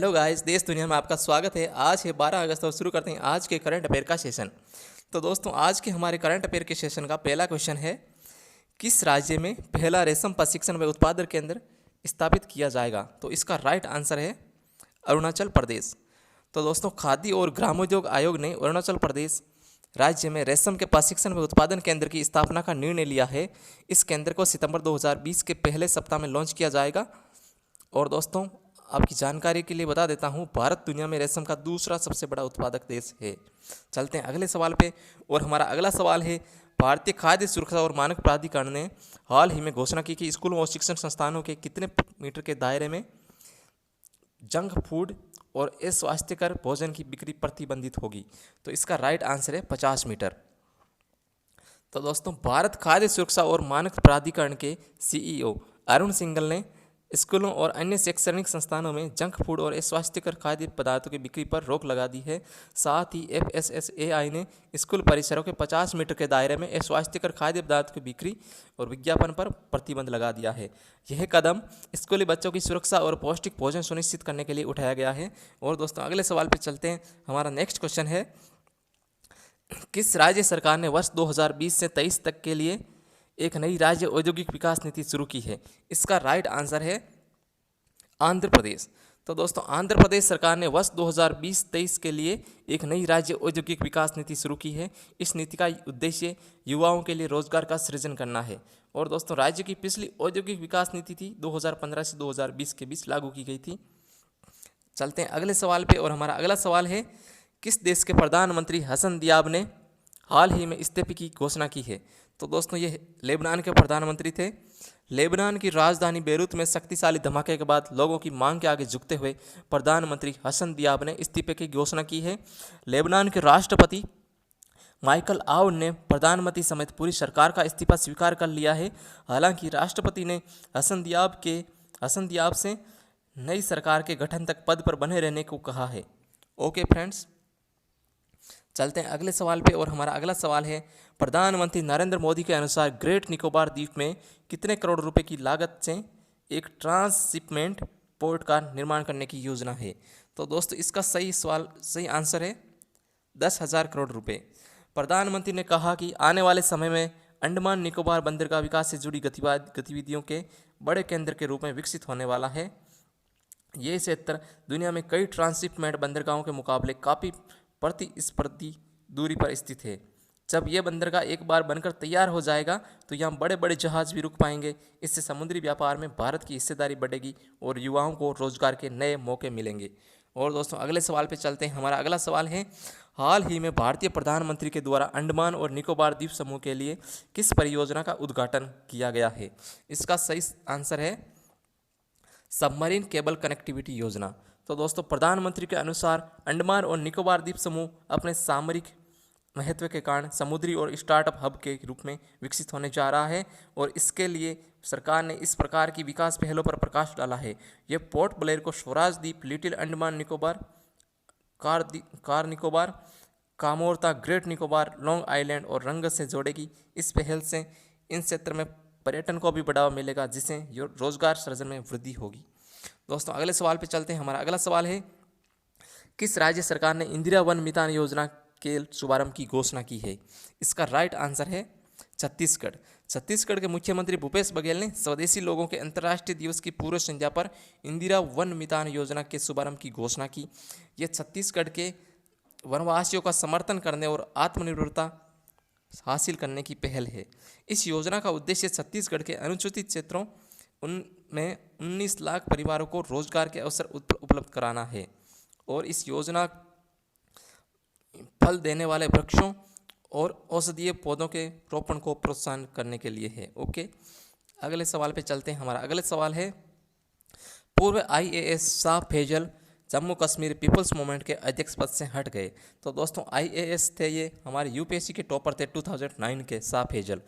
Hello guys, देश दुनिया में आपका स्वागत है। आज है 12 अगस्त और शुरू करते हैं आज के करंट अफेयर का सेशन। तो दोस्तों, आज के हमारे करंट अफेयर के सेशन का पहला क्वेश्चन है, किस राज्य में पहला रेशम प्रशिक्षण व उत्पादन केंद्र स्थापित किया जाएगा? तो इसका राइट आंसर है अरुणाचल प्रदेश। तो दोस्तों, खाद्य और ग्रामोद्योग आयोग ने अरुणाचल प्रदेश राज्य में रेशम के प्रशिक्षण व उत्पादन केंद्र की स्थापना का निर्णय लिया है। इस केंद्र को सितंबर 2020 के पहले सप्ताह में लॉन्च किया जाएगा। और दोस्तों, आपकी जानकारी के लिए बता देता हूँ, भारत दुनिया में रेशम का दूसरा सबसे बड़ा उत्पादक देश है। चलते हैं अगले सवाल पे। और हमारा अगला सवाल है, भारतीय खाद्य सुरक्षा और मानक प्राधिकरण ने हाल ही में घोषणा की कि स्कूलों और शिक्षण संस्थानों के कितने मीटर के दायरे में जंक फूड और अस्वास्थ्यकर भोजन की बिक्री प्रतिबंधित होगी? तो इसका राइट आंसर है 50 मीटर। तो दोस्तों, भारत खाद्य सुरक्षा और मानक प्राधिकरण के सीईओ अरुण सिंघल ने स्कूलों और अन्य शैक्षणिक संस्थानों में जंक फूड और अस्वास्थ्यकर खाद्य पदार्थों की बिक्री पर रोक लगा दी है। साथ ही FSSAI ने स्कूल परिसरों के 50 मीटर के दायरे में अस्वास्थ्यकर खाद्य पदार्थों की बिक्री और विज्ञापन पर प्रतिबंध लगा दिया है। यह कदम स्कूली बच्चों की सुरक्षा और पौष्टिक भोजन सुनिश्चित करने के लिए उठाया गया है। और दोस्तों, अगले सवाल पर चलते हैं। हमारा नेक्स्ट क्वेश्चन है, किस राज्य सरकार ने वर्ष 2020 से 23 तक के लिए एक नई राज्य औद्योगिक विकास नीति शुरू की है? इसका राइट आंसर है आंध्र प्रदेश। तो दोस्तों, आंध्र प्रदेश सरकार ने वर्ष 2020-23 के लिए एक नई राज्य औद्योगिक विकास नीति शुरू की है। इस नीति का उद्देश्य युवाओं के लिए रोजगार का सृजन करना है। और दोस्तों, राज्य की पिछली औद्योगिक विकास नीति थी 2015 से 2020 के बीच लागू की गई थी। चलते हैं अगले सवाल पे। और हमारा अगला सवाल है, किस देश के प्रधानमंत्री हसन दियाब ने हाल ही में इस्तीफे की घोषणा की है? तो दोस्तों, ये लेबनान के प्रधानमंत्री थे। लेबनान की राजधानी बेरूत में शक्तिशाली धमाके के बाद लोगों की मांग के आगे झुकते हुए प्रधानमंत्री हसन दियाब ने इस्तीफे की घोषणा की है। लेबनान के राष्ट्रपति माइकल आउन ने प्रधानमंत्री समेत पूरी सरकार का इस्तीफा स्वीकार कर लिया है। हालांकि राष्ट्रपति ने हसन दियाब से नई सरकार के गठन तक पद पर बने रहने को कहा है। ओके फ्रेंड्स, चलते हैं अगले सवाल पे। और हमारा अगला सवाल है, प्रधानमंत्री नरेंद्र मोदी के अनुसार ग्रेट निकोबार द्वीप में कितने करोड़ रुपए की लागत से एक ट्रांसशिपमेंट पोर्ट का निर्माण करने की योजना है? तो दोस्तों, इसका सही आंसर है 10,000 करोड़ रुपए। प्रधानमंत्री ने कहा कि आने वाले समय में अंडमान निकोबार बंदरगाह विकास से जुड़ी गतिविधियों के बड़े केंद्र के रूप में विकसित होने वाला है। ये क्षेत्र दुनिया में कई ट्रांसशिपमेंट बंदरगाहों के मुकाबले काफ़ी प्रतिस्पर्धी दूरी पर स्थित है। जब यह बंदरगाह एक बार बनकर तैयार हो जाएगा तो यहाँ बड़े बड़े जहाज भी रुक पाएंगे। इससे समुद्री व्यापार में भारत की हिस्सेदारी बढ़ेगी और युवाओं को रोजगार के नए मौके मिलेंगे। और दोस्तों, अगले सवाल पे चलते हैं। हमारा अगला सवाल है, हाल ही में भारतीय प्रधानमंत्री के द्वारा अंडमान और निकोबार द्वीप समूह के लिए किस परियोजना का उद्घाटन किया गया है? इसका सही आंसर है सबमरीन केबल कनेक्टिविटी योजना। तो दोस्तों, प्रधानमंत्री के अनुसार अंडमान और निकोबार द्वीप समूह अपने सामरिक महत्व के कारण समुद्री और स्टार्टअप हब के रूप में विकसित होने जा रहा है। और इसके लिए सरकार ने इस प्रकार की विकास पहलों पर प्रकाश डाला है। यह पोर्ट ब्लेयर को Swaraj Dweep, Little Andaman Nicobar, Car Nicobar, Kamorta, Great Nicobar, Long Island और रंगत से जोड़ेगी। इस पहल से इन क्षेत्र में पर्यटन को भी बढ़ावा मिलेगा, जिससे रोजगार सृजन में वृद्धि होगी। दोस्तों, अगले सवाल पे चलते हैं। हमारा अगला सवाल है, किस राज्य सरकार ने इंदिरा वन मितान योजना के शुभारंभ की घोषणा की है? इसका राइट आंसर है छत्तीसगढ़। छत्तीसगढ़ के मुख्यमंत्री भूपेश बघेल ने स्वदेशी लोगों के अंतर्राष्ट्रीय दिवस की पूर्व संध्या पर इंदिरा वन मितान योजना के शुभारंभ की घोषणा की। यह छत्तीसगढ़ के वनवासियों का समर्थन करने और आत्मनिर्भरता हासिल करने की पहल है। इस योजना का उद्देश्य छत्तीसगढ़ के अनुसूचित क्षेत्रों उनमें 19 लाख परिवारों को रोजगार के अवसर उपलब्ध कराना है। और इस योजना फल देने वाले वृक्षों और औषधीय पौधों के रोपण को प्रोत्साहन करने के लिए है। ओके, अगले सवाल पे चलते हैं। हमारा अगले सवाल है, पूर्व IAS Shah Faesal Jammu Kashmir peoples movement के अध्यक्ष पद से हट गए। तो दोस्तों, IAS थे ये हमारे UPSC के टॉपर थे 2009 के शाह फैजल।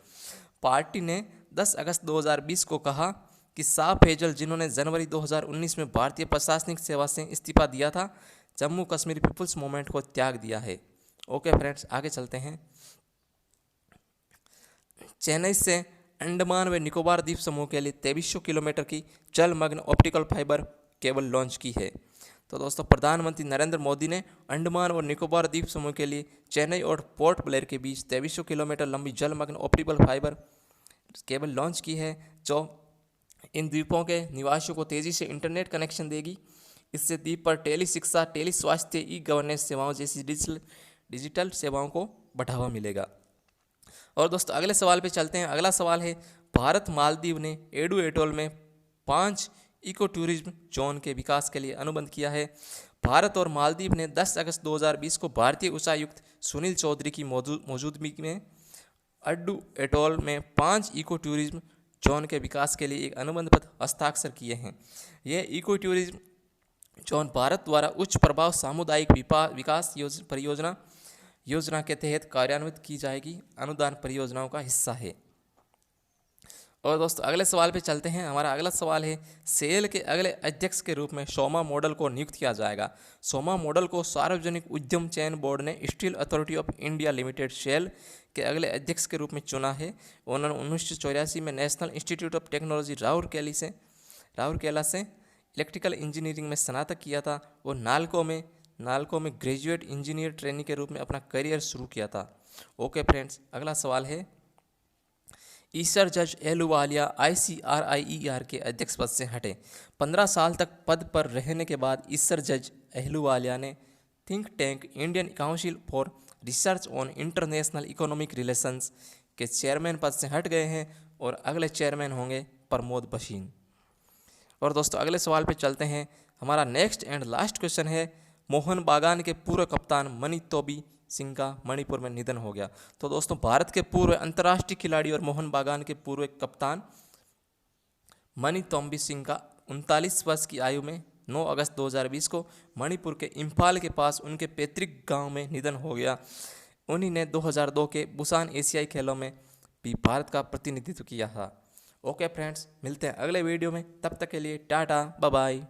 पार्टी ने 10 अगस्त 2020 को कहा कि शाह फैजल, जिन्होंने जनवरी 2019 में भारतीय प्रशासनिक सेवा से इस्तीफा दिया था, जम्मू कश्मीर पीपल्स मूवमेंट को त्याग दिया है। ओके फ्रेंड्स, आगे चलते हैं। चेन्नई से अंडमान व निकोबार द्वीप समूह के लिए 2300 किलोमीटर की जलमग्न ऑप्टिकल फाइबर केबल लॉन्च की है। तो दोस्तों प्रधानमंत्री नरेंद्र मोदी ने अंडमान और निकोबार द्वीप समूह के लिए चेन्नई और पोर्ट ब्लेयर के बीच 2300 किलोमीटर लंबी जलमग्न ऑप्टिकल फाइबर केबल लॉन्च की है, जो इन द्वीपों के निवासियों को तेज़ी से इंटरनेट कनेक्शन देगी। इससे द्वीप पर टेली शिक्षा, टेली स्वास्थ्य, ई गवर्नेंस सेवाओं जैसी डिजिटल सेवाओं को बढ़ावा मिलेगा। और दोस्तों अगले सवाल पे चलते हैं। अगला सवाल है, भारत मालदीव ने एडू एटोल में 5 इको टूरिज्म जोन के विकास के लिए अनुबंध किया है। भारत और मालदीव ने 10 अगस्त 2020 को भारतीय उच्चायुक्त सुनील चौधरी की मौजूदगी में एडू एटोल में 5 इको टूरिज्म जोन के विकास के लिए एक अनुबंध पत्र हस्ताक्षर किए हैं। यह इको टूरिज्म जोन भारत द्वारा उच्च प्रभाव सामुदायिक विकास योजना के तहत कार्यान्वित की जाएगी अनुदान परियोजनाओं का हिस्सा है। और दोस्तों अगले सवाल पे चलते हैं। हमारा अगला सवाल है, सेल के अगले अध्यक्ष के रूप में सोमा मॉडल को नियुक्त किया जाएगा। सोमा मॉडल को सार्वजनिक उद्यम चयन बोर्ड ने steel authority of India limited SAIL के अगले अध्यक्ष के रूप में चुना है। उन्होंने 1984 में national institute of technology Rourkela से इलेक्ट्रिकल इंजीनियरिंग में स्नातक किया था और नालको में ग्रेजुएट इंजीनियर ट्रेनिंग के रूप में अपना करियर शुरू किया था। ओके फ्रेंड्स, अगला सवाल है, ईसर जज एहलुवालिया ICRIER के अध्यक्ष पद से हटे। 15 साल तक पद पर रहने के बाद ईसर जज एहलुवालिया ने think tank Indian council for research on international economic relations के चेयरमैन पद से हट गए हैं और अगले चेयरमैन होंगे प्रमोद बशीन। और दोस्तों अगले सवाल पे चलते हैं। हमारा नेक्स्ट एंड लास्ट क्वेश्चन है, मोहन बागान के पूर्व कप्तान मणि तोबी सिंह का मणिपुर में निधन हो गया। तो दोस्तों भारत के पूर्व अंतर्राष्ट्रीय खिलाड़ी और मोहन बागान के पूर्व कप्तान मणि तोम्बी सिंह का 39 वर्ष की आयु में 9 अगस्त 2020 को मणिपुर के इम्फाल के पास उनके पैतृक गांव में निधन हो गया। उन्हीं ने 2002 के बुसान एशियाई खेलों में भी भारत का प्रतिनिधित्व किया था। ओके फ्रेंड्स, मिलते हैं अगले वीडियो में, तब तक के लिए टाटा बाय बाय।